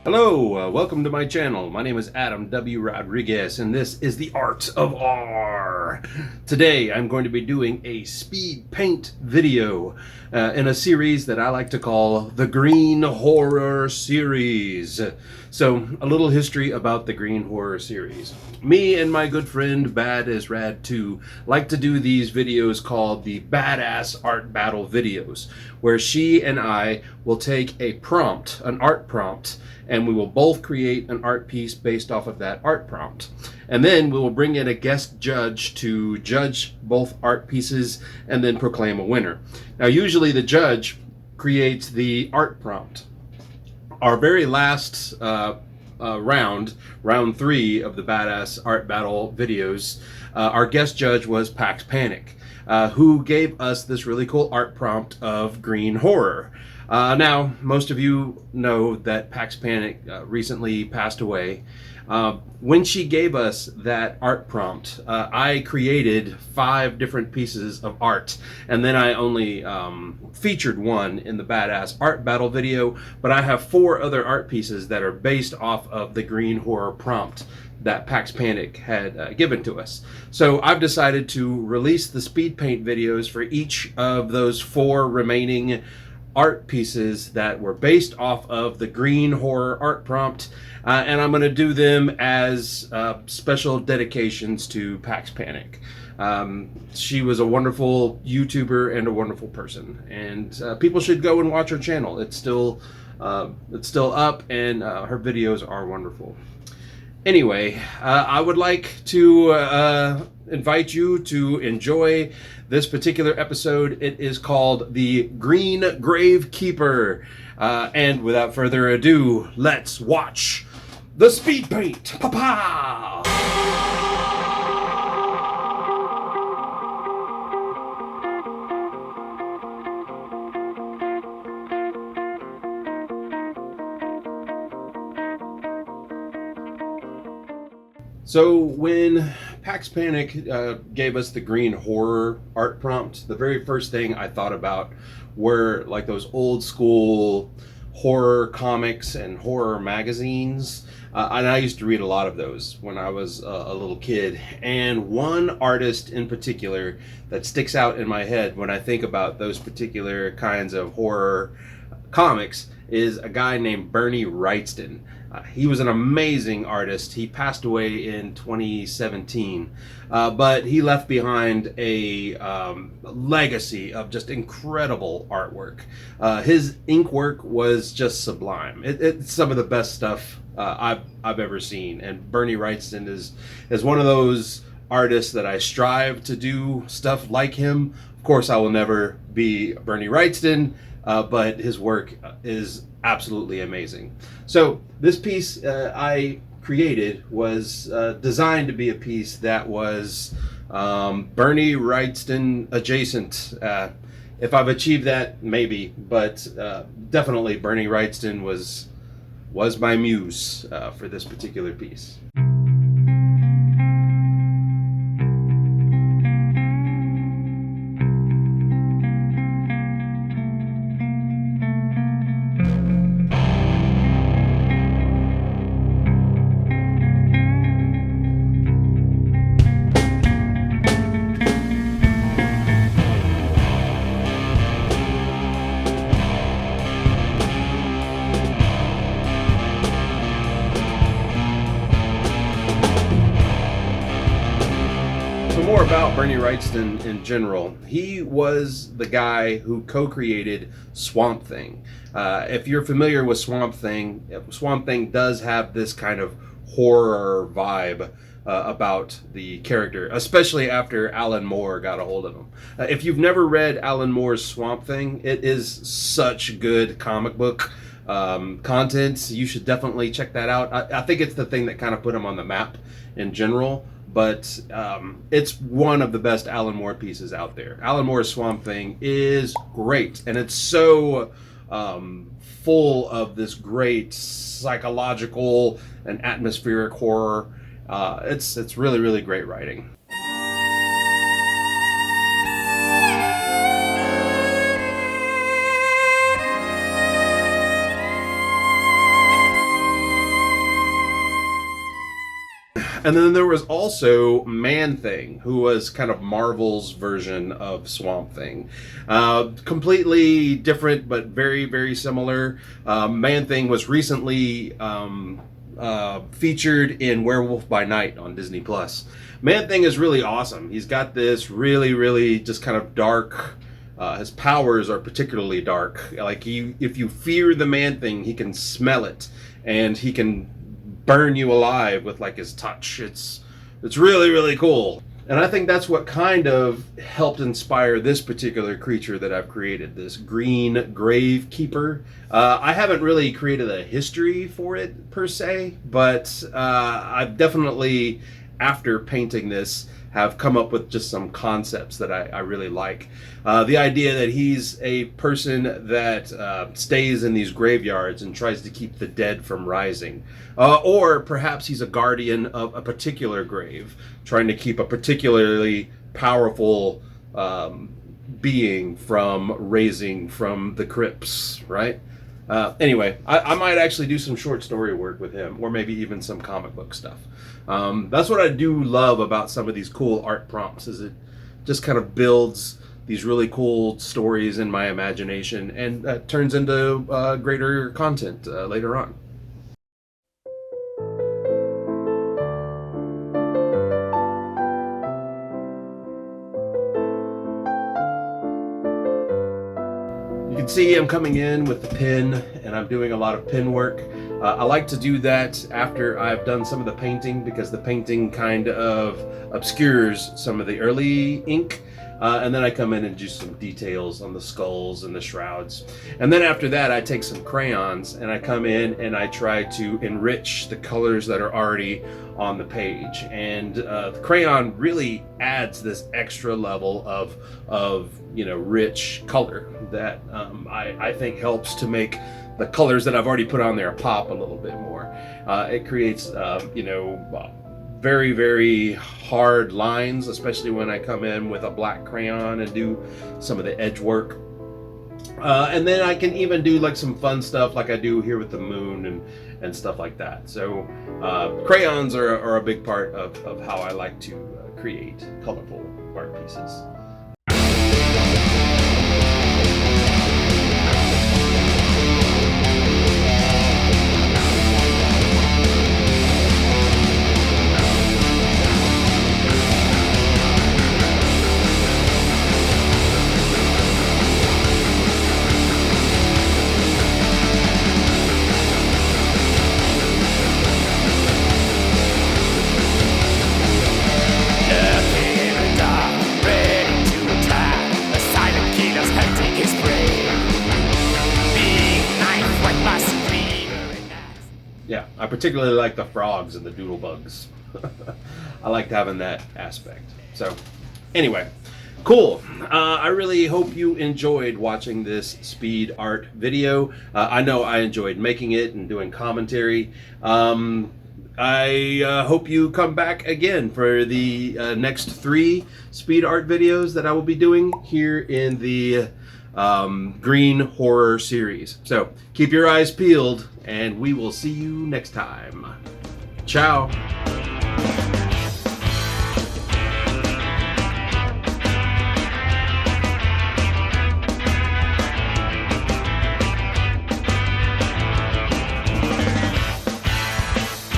Hello, welcome to my channel. My name is Adam W. Rodriguez, and this is the Art of R. Today, I'm going to be doing a speed paint video in a series that I like to call the Green Horror Series. So, a little history about the Green Horror Series. Me and my good friend Bad is Rad 2 like to do these videos called the Badass Art Battle videos, where she and I will take a prompt, an art prompt, and we will both create an art piece based off of that art prompt. And then we will bring in a guest judge to judge both art pieces and then proclaim a winner. Now, usually the judge creates the art prompt. Our very last round 3 of the Badass Art Battle videos, our guest judge was Pax Panic, who gave us this really cool art prompt of green horror. Now, most of you know that Pax Panic recently passed away. When she gave us that art prompt, I created 5 different pieces of art, and then I only featured one in the Badass Art Battle video, but I have 4 other art pieces that are based off of the green horror prompt that Pax Panic had given to us. So I've decided to release the speed paint videos for each of those 4 remaining art pieces that were based off of the green horror art prompt, and I'm going to do them as special dedications to Pax Panic. She was a wonderful YouTuber and a wonderful person, and people should go and watch her channel. It's still up, and her videos are wonderful. Anyway, I would like to invite you to enjoy this particular episode. It is called The Green Gravekeeper. And without further ado, let's watch the speed paint. Pa-pa! So when Pax Panic gave us the green horror art prompt, the very first thing I thought about were like those old school horror comics and horror magazines. And I used to read a lot of those when I was a little kid. And one artist in particular that sticks out in my head when I think about those particular kinds of horror comics is a guy named Bernie Wrightson. He was an amazing artist. He passed away in 2017, but he left behind a legacy of just incredible artwork. His ink work was just sublime. It's some of the best stuff I've ever seen. And Bernie Wrightson is one of those artists that I strive to do stuff like him. Of course, I will never be Bernie Wrightson, but his work is absolutely amazing. So this piece I created was designed to be a piece that was Bernie Wrightson adjacent. If I've achieved that, maybe, but definitely Bernie Wrightson was my muse for this particular piece. More about Bernie Wrightson in general. He was the guy who co-created Swamp Thing. If you're familiar with Swamp Thing does have this kind of horror vibe about the character, especially after Alan Moore got a hold of him. If you've never read Alan Moore's Swamp Thing, it is such good comic book content. You should definitely check that out. I think it's the thing that kind of put him on the map in general. But it's one of the best Alan Moore pieces out there. Alan Moore's Swamp Thing is great, and it's so full of this great psychological and atmospheric horror. It's really, really great writing. And then there was also Man-Thing, who was kind of Marvel's version of Swamp Thing. Completely different, but very, very similar. Man-Thing was recently featured in Werewolf by Night on Disney+. Man-Thing is really awesome. He's got this really, really just kind of dark... his powers are particularly dark. Like, if you fear the Man-Thing, he can smell it, and he can burn you alive with like his touch. It's really, really cool. And I think that's what kind of helped inspire this particular creature that I've created, this green grave keeper. I haven't really created a history for it per se, but I've definitely, after painting this, have come up with just some concepts that I really like. The idea that he's a person that stays in these graveyards and tries to keep the dead from rising. Or perhaps he's a guardian of a particular grave, trying to keep a particularly powerful being from raising from the crypts, right? Anyway, I might actually do some short story work with him, or maybe even some comic book stuff. That's what I do love about some of these cool art prompts, is it just kind of builds these really cool stories in my imagination, and that turns into greater content later on. You can see I'm coming in with the pen, and I'm doing a lot of pen work. I like to do that after I've done some of the painting, because the painting kind of obscures some of the early ink. And then I come in and do some details on the skulls and the shrouds. And then after that, I take some crayons and I come in and I try to enrich the colors that are already on the page. And the crayon really adds this extra level of rich color that I think helps to make the colors that I've already put on there pop a little bit more. It creates, very, very hard lines, especially when I come in with a black crayon and do some of the edge work. And then I can even do like some fun stuff like I do here with the moon and stuff like that. So crayons are a big part of how I like to create colorful art pieces. Yeah, I particularly like the frogs and the doodle bugs. I liked having that aspect. So, anyway, cool. I really hope you enjoyed watching this speed art video. I know I enjoyed making it and doing commentary. I hope you come back again for the next 3 speed art videos that I will be doing here in the green horror series. So keep your eyes peeled, and we will see you next time. Ciao.